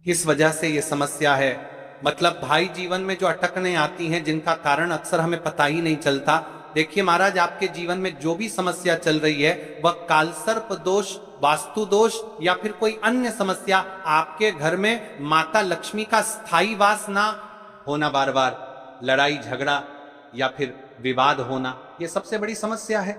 किस वजह से ये समस्या है? मतलब भाई जीवन में जो अटकने आती हैं जिनका कारण अक्सर हमें पता ही नहीं चलता। देखिए महाराज, आपके जीवन में जो भी समस्या चल रही है वह कालसर्प दोष, वास्तु दोष या फिर कोई अन्य समस्या, आपके घर में माता लक्ष्मी का स्थायी वास ना होना, बार बार लड़ाई झगड़ा या फिर विवाद होना, ये सबसे बड़ी समस्या है।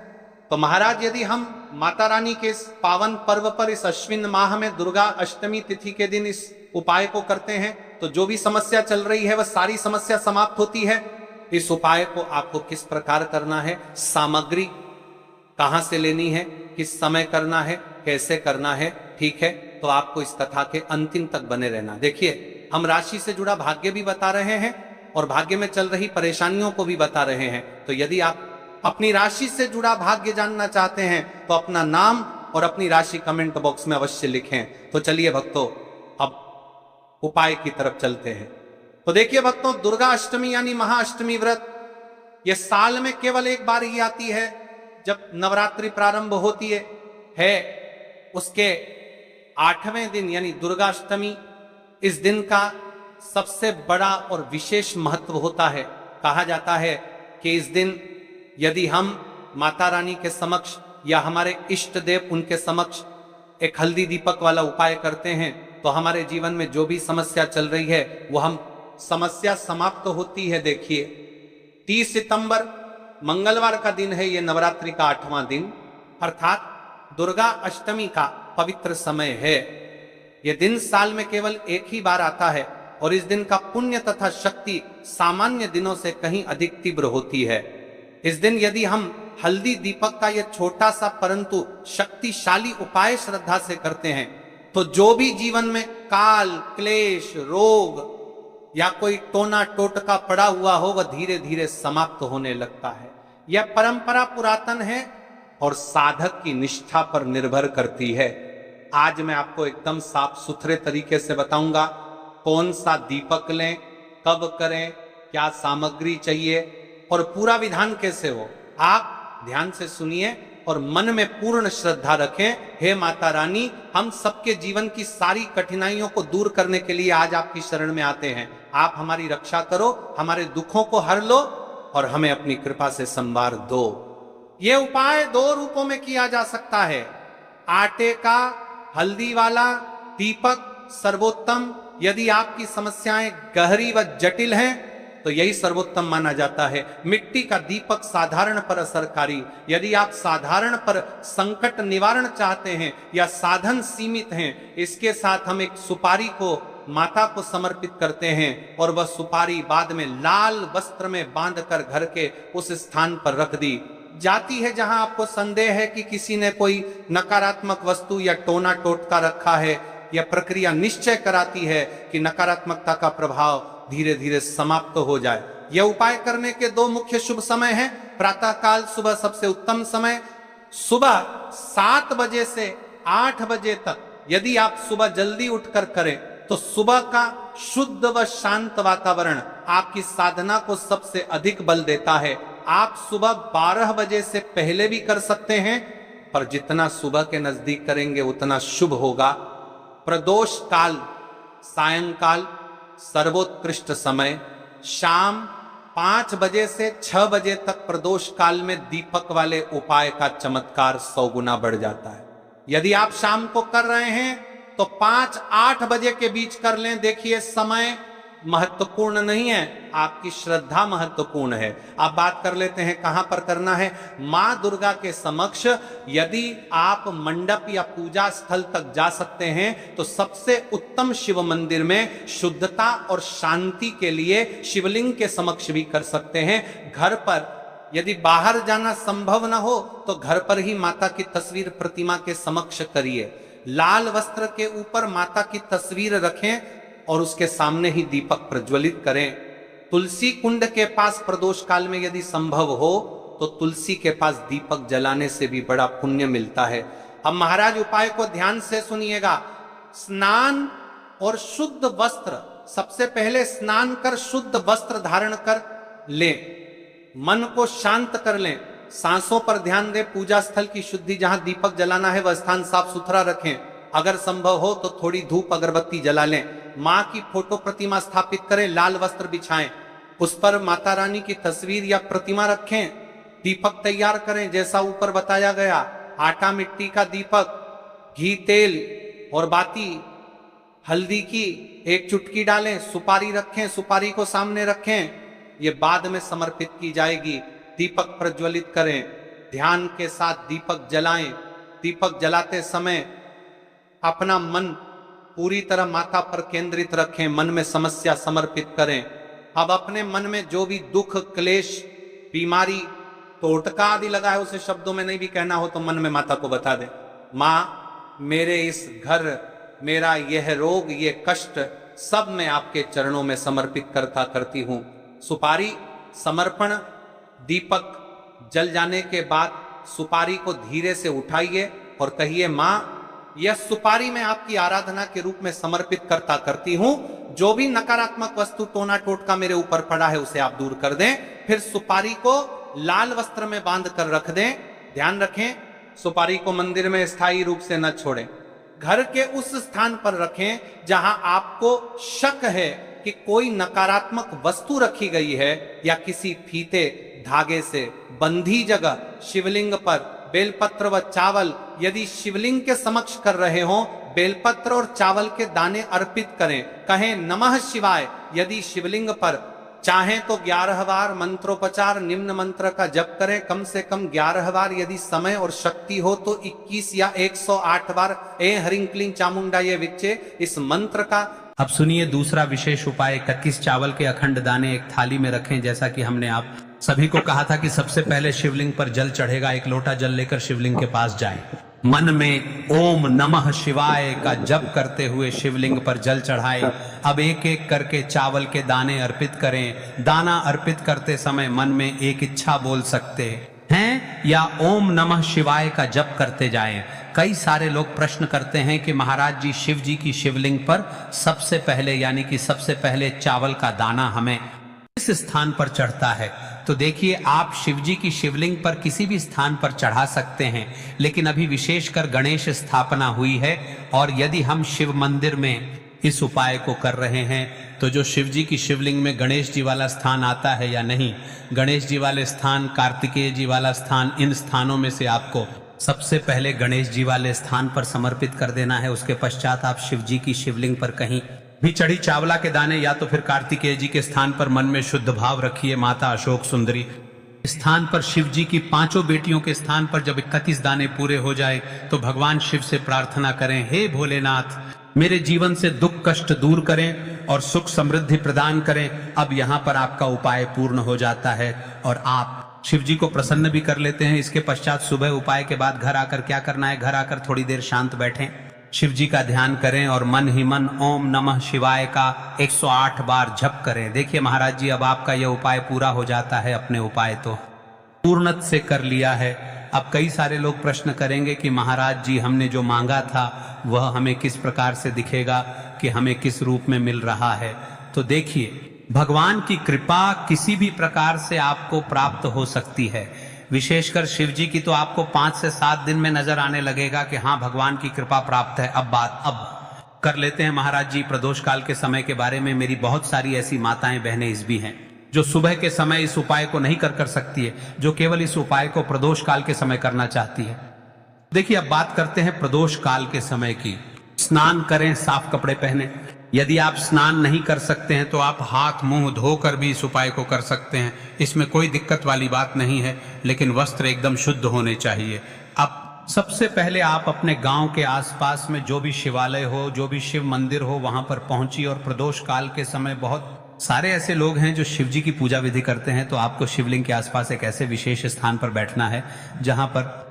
तो महाराज, यदि हम माता रानी के इस पावन पर्व पर, इस अश्विन माह में दुर्गा अष्टमी तिथि के दिन इस उपाय को करते हैं तो जो भी समस्या चल रही है वह सारी समस्या समाप्त होती है। इस उपाय को आपको किस प्रकार करना है, सामग्री कहां से लेनी है, किस समय करना है, कैसे करना है, ठीक है, तो आपको इस कथा के अंतिम तक बने रहना। देखिए, हम राशि से जुड़ा भाग्य भी बता रहे हैं और भाग्य में चल रही परेशानियों को भी बता रहे हैं। तो यदि आप अपनी राशि से जुड़ा भाग्य जानना चाहते हैं तो अपना नाम और अपनी राशि कमेंट बॉक्स में अवश्य लिखें। तो चलिए भक्तों, अब उपाय की तरफ चलते हैं। तो देखिए भक्तों, दुर्गा अष्टमी यानी महाअष्टमी व्रत यह साल में केवल एक बार ही आती है, जब नवरात्रि प्रारंभ होती है। उसके 8वें दिन यानी दुर्गा अष्टमी, इस दिन का सबसे बड़ा और विशेष महत्व होता है। कहा जाता है कि इस दिन यदि हम माता रानी के समक्ष या हमारे इष्ट देव उनके समक्ष एक हल्दी दीपक वाला उपाय करते हैं तो हमारे जीवन में जो भी समस्या चल रही है वो हम समस्या समाप्त होती है। देखिए, 30 सितंबर मंगलवार का दिन है, ये नवरात्रि का 8वां दिन, अर्थात दुर्गा अष्टमी का पवित्र समय है। यह दिन साल में केवल एक ही बार आता है और इस दिन का पुण्य तथा शक्ति सामान्य दिनों से कहीं अधिक तीव्र होती है। इस दिन यदि हम हल्दी दीपक का यह छोटा सा परंतु शक्तिशाली उपाय श्रद्धा से करते हैं तो जो भी जीवन में काल, क्लेश, रोग या कोई टोना टोटका पड़ा हुआ हो वह धीरे धीरे समाप्त होने लगता है। यह परंपरा पुरातन है और साधक की निष्ठा पर निर्भर करती है। आज मैं आपको एकदम साफ सुथरे तरीके से बताऊंगा कौन सा दीपक लें, कब करें, क्या सामग्री चाहिए और पूरा विधान कैसे हो। आप ध्यान से सुनिए और मन में पूर्ण श्रद्धा रखें। हे माता रानी, हम सबके जीवन की सारी कठिनाइयों को दूर करने के लिए आज आपकी शरण में आते हैं। आप हमारी रक्षा करो, हमारे दुखों को हर लो और हमें अपनी कृपा से संवार दो। यह उपाय 2 रूपों में किया जा सकता है। आटे का हल्दी वाला दीपक सर्वोत्तम। यदि आपकी समस्याएं गहरी व जटिल हैं तो यही सर्वोत्तम माना जाता है। मिट्टी का दीपक साधारण पर असरकारी। यदि आप साधारण पर संकट निवारण चाहते हैं या साधन सीमित हैं, इसके साथ हम एक सुपारी को माता को समर्पित करते हैं और वह सुपारी बाद में लाल वस्त्र में बांधकर घर के उस स्थान पर रख दी जाती है जहां आपको संदेह है कि किसी ने कोई नकारात्मक वस्तु या टोना टोटका रखा है। यह प्रक्रिया निश्चय कराती है कि नकारात्मकता का प्रभाव धीरे धीरे समाप्त हो जाए। यह उपाय करने के 2 मुख्य शुभ समय हैं। प्रातः काल सुबह सबसे उत्तम समय, सुबह 7 बजे से 8 बजे तक। यदि आप सुबह जल्दी उठकर करें तो सुबह का शुद्ध व शांत वातावरण आपकी साधना को सबसे अधिक बल देता है। आप सुबह 12 बजे से पहले भी कर सकते हैं, पर जितना सुबह के नजदीक करेंगे उतना शुभ होगा। प्रदोष काल सायंकाल सर्वोत्कृष्ट समय, शाम 5 बजे से 6 बजे तक प्रदोष काल में दीपक वाले उपाय का चमत्कार 100 गुना बढ़ जाता है। यदि आप शाम को कर रहे हैं तो 5-8 बजे के बीच कर लें। देखिए, समय महत्वपूर्ण नहीं है, आपकी श्रद्धा महत्वपूर्ण है। आप बात कर लेते हैं कहां पर करना है। मां दुर्गा के समक्ष यदि आप मंडप या पूजा स्थल तक जा सकते हैं तो सबसे उत्तम शिव मंदिर में शुद्धता और शांति के लिए शिवलिंग के समक्ष भी कर सकते हैं। घर पर यदि बाहर जाना संभव न हो तो घर पर ही माता की तस्वीर प्रतिमा के समक्ष करिए। लाल वस्त्र के ऊपर माता की तस्वीर रखें और उसके सामने ही दीपक प्रज्वलित करें। तुलसी कुंड के पास प्रदोष काल में यदि संभव हो तो तुलसी के पास दीपक जलाने से भी बड़ा पुण्य मिलता है। अब महाराज उपाय को ध्यान से सुनिएगा। स्नान और शुद्ध वस्त्र, सबसे पहले स्नान कर शुद्ध वस्त्र धारण कर लें, मन को शांत कर लें, सांसों पर ध्यान दें, पूजा स्थल की शुद्धि, जहां दीपक जलाना है वह स्थान साफ सुथरा रखें। अगर संभव हो तो थोड़ी धूप अगरबत्ती जला लें। माँ की फोटो प्रतिमा स्थापित करें, लाल वस्त्र बिछाएं, उस पर माता रानी की तस्वीर या प्रतिमा रखें। दीपक तैयार करें जैसा ऊपर बताया गया, आटा मिट्टी का दीपक, घी तेल और बाती हल्दी की 1 चुटकी डालें, सुपारी रखें, सुपारी को सामने रखें, ये बाद में समर्पित की जाएगी। दीपक प्रज्वलित करें, ध्यान के साथ दीपक जलाएं। दीपक जलाते समय अपना मन पूरी तरह माता पर केंद्रित रखें, मन में समस्या समर्पित करें। अब अपने मन में जो भी दुख, क्लेश, बीमारी, टोटका आदि लगा है, उसे शब्दों में नहीं भी कहना हो तो मन में माता को बता दे, माँ मेरे इस घर, मेरा यह रोग, ये कष्ट सब मैं आपके चरणों में समर्पित करती हूं। सुपारी समर्पण, दीपक जल जाने के बाद सुपारी को धीरे से उठाइए और कहिए, माँ यह सुपारी मैं आपकी आराधना के रूप में समर्पित करती हूं। जो भी नकारात्मक वस्तु, टोना टोटका मेरे ऊपर पड़ा है उसे आप दूर कर दें। फिर सुपारी को लाल वस्त्र में बांध कर रख दें। ध्यान रखें, सुपारी को मंदिर में स्थायी रूप से न छोड़ें, घर के उस स्थान पर रखें जहां आपको शक है कि कोई नकारात्मक वस्तु रखी गई है या किसी फीते धागे से बंधी जगह। शिवलिंग पर बेलपत्र व चावल, यदि शिवलिंग के समक्ष कर रहे हो, बेलपत्र और चावल के दाने अर्पित करें। कहें नमः शिवाय। यदि शिवलिंग पर चाहें तो 11 बार मंत्रोपचार निम्न मंत्र का जप करें, कम से कम 11 बार। यदि समय और शक्ति हो तो 21 या 108 बार ए हरिं क्लीं चामुंडाय विच्चे इस मंत्र का। अब सुनिए दूसरा विशेष उपाय। 31 चावल के अखंड दाने एक थाली में रखें। जैसा कि हमने आप सभी को कहा था कि सबसे पहले शिवलिंग पर जल चढ़ेगा, 1 लोटा जल लेकर शिवलिंग के पास जाएं। मन में ओम नमः शिवाय का जप करते हुए शिवलिंग पर जल चढ़ाएं। अब एक एक करके चावल के दाने अर्पित करें। दाना अर्पित करते समय मन में एक इच्छा बोल सकते हैं या ओम नमः शिवाय का जप करते जाएं। कई सारे लोग प्रश्न करते हैं कि महाराज जी, शिव जी की शिवलिंग पर सबसे पहले यानी कि सबसे पहले चावल का दाना हमें किस स्थान पर चढ़ता है? तो देखिए, आप शिव जी की शिवलिंग पर किसी भी स्थान पर चढ़ा सकते हैं, लेकिन अभी विशेषकर गणेश स्थापना हुई है और यदि हम शिव मंदिर में इस उपाय को कर रहे हैं तो जो शिव जी की शिवलिंग में गणेश जी वाला स्थान आता है या नहीं, गणेश जी वाले स्थान, कार्तिकेय जी वाला स्थान, इन स्थानों में से आपको सबसे पहले गणेश जी वाले स्थान पर समर्पित कर देना है। उसके पश्चात आप शिव जी की शिवलिंग पर कहीं भी चढ़ी चावला के दाने या तो फिर कार्तिकेय जी के स्थान पर मन में शुद्ध भाव रखिए। माता अशोक सुंदरी स्थान पर शिव जी की 5 बेटियों के स्थान पर जब 31 दाने पूरे हो जाए तो भगवान शिव से प्रार्थना करें, हे भोलेनाथ, मेरे जीवन से दुख कष्ट दूर करें और सुख समृद्धि प्रदान करें। अब यहाँ पर आपका उपाय पूर्ण हो जाता है और आप शिव जी को प्रसन्न भी कर लेते हैं। इसके पश्चात सुबह उपाय के बाद घर आकर क्या करना है? घर आकर थोड़ी देर शांत बैठें, शिव जी का ध्यान करें और मन ही मन ओम नमः शिवाय का 108 बार जप करें। देखिए महाराज जी, अब आपका यह उपाय पूरा हो जाता है। अपने उपाय तो पूर्णत से कर लिया है। अब कई सारे लोग प्रश्न करेंगे कि महाराज जी, हमने जो मांगा था वह हमें किस प्रकार से दिखेगा, कि हमें किस रूप में मिल रहा है? तो देखिए, भगवान की कृपा किसी भी प्रकार से आपको प्राप्त हो सकती है। विशेषकर शिव जी की तो आपको 5 से 7 दिन में नजर आने लगेगा कि हाँ, भगवान की कृपा प्राप्त है। अब कर लेते हैं महाराज जी प्रदोष काल के समय के बारे में। मेरी बहुत सारी ऐसी माताएं बहनें इस भी हैं जो सुबह के समय इस उपाय को नहीं कर सकती है, जो केवल इस उपाय को प्रदोष काल के समय करना चाहती है। देखिए, अब बात करते हैं प्रदोष काल के समय की। स्नान करें, साफ कपड़े पहने। यदि आप स्नान नहीं कर सकते हैं तो आप हाथ मुंह धोकर भी इस उपाय को कर सकते हैं, इसमें कोई दिक्कत वाली बात नहीं है, लेकिन वस्त्र एकदम शुद्ध होने चाहिए। अब सबसे पहले आप अपने गांव के आसपास में जो भी शिवालय हो, जो भी शिव मंदिर हो, वहां पर पहुंचिए। और प्रदोष काल के समय बहुत सारे ऐसे लोग हैं जो शिव जी की पूजा विधि करते हैं, तो आपको शिवलिंग के आसपास एक ऐसे विशेष स्थान पर बैठना है जहां पर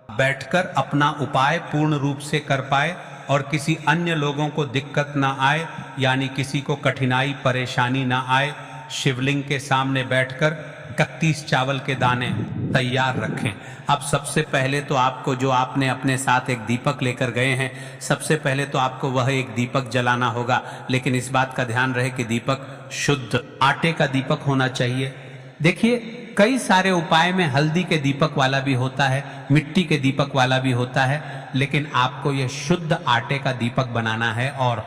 बैठकर अपना उपाय पूर्ण रूप से कर पाए और किसी अन्य लोगों को दिक्कत ना आए, यानी किसी को कठिनाई परेशानी ना आए। शिवलिंग के सामने बैठकर 31 चावल के दाने तैयार रखें। अब सबसे पहले तो आपको, जो आपने अपने साथ एक दीपक लेकर गए हैं, सबसे पहले तो आपको वह एक दीपक जलाना होगा। लेकिन इस बात का ध्यान रहे कि दीपक शुद्ध आटे का दीपक होना चाहिए। देखिए, कई सारे उपाय में हल्दी के दीपक वाला भी होता है, मिट्टी के दीपक वाला भी होता है, लेकिन आपको यह शुद्ध आटे का दीपक बनाना है और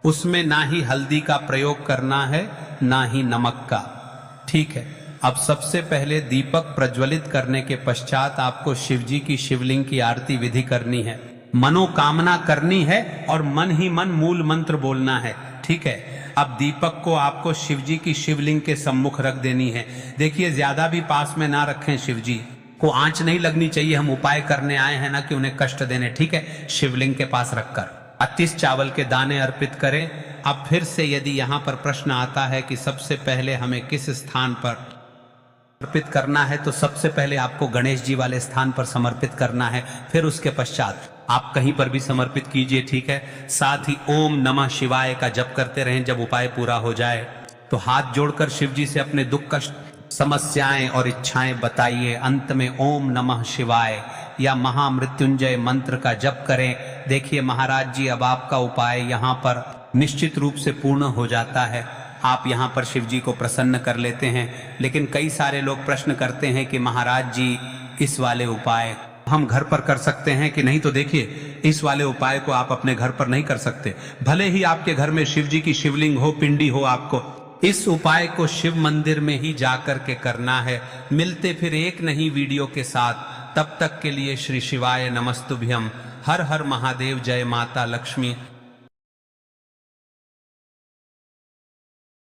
उसमें ना ही हल्दी का प्रयोग करना है ना ही नमक का। ठीक है, अब सबसे पहले दीपक प्रज्वलित करने के पश्चात आपको शिवजी की शिवलिंग की आरती विधि करनी है, मनोकामना करनी है और मन ही मन मूल मंत्र बोलना है। ठीक है, अब दीपक को आपको शिवजी की शिवलिंग के सम्मुख रख देनी है। देखिए, ज्यादा भी पास में ना रखें, शिवजी को आंच नहीं लगनी चाहिए। हम उपाय करने आए हैं ना कि उन्हें कष्ट देने। ठीक है, शिवलिंग के पास रखकर 32 चावल के दाने अर्पित करें। अब फिर से यदि यहाँ पर प्रश्न आता है कि सबसे पहले हमें किस स्थान पर अर्पित करना है, तो सबसे पहले आपको गणेश जी वाले स्थान पर समर्पित करना है, फिर उसके पश्चात आप कहीं पर भी समर्पित कीजिए। ठीक है, साथ ही ओम नमः शिवाय का जप करते रहें। जब उपाय पूरा हो जाए तो हाथ जोड़कर शिव जी से अपने दुख कष्ट, समस्याएं और इच्छाएं बताइए। अंत में ओम नमः शिवाय या महामृत्युंजय मंत्र का जप करें। देखिए महाराज जी, अब आपका उपाय यहाँ पर निश्चित रूप से पूर्ण हो जाता है। आप यहाँ पर शिव जी को प्रसन्न कर लेते हैं। लेकिन कई सारे लोग प्रश्न करते हैं कि महाराज जी, इस वाले उपाय हम घर पर कर सकते हैं कि नहीं? तो देखिए, इस वाले उपाय को आप अपने घर पर नहीं कर सकते। भले ही आपके घर में शिव जी की शिवलिंग हो, पिंडी हो, आपको इस उपाय को शिव मंदिर में ही जाकर के करना है। मिलते फिर एक नई वीडियो के साथ, तब तक के लिए श्री शिवाय नमस्तुभ्यम। हर हर महादेव, जय माता लक्ष्मी।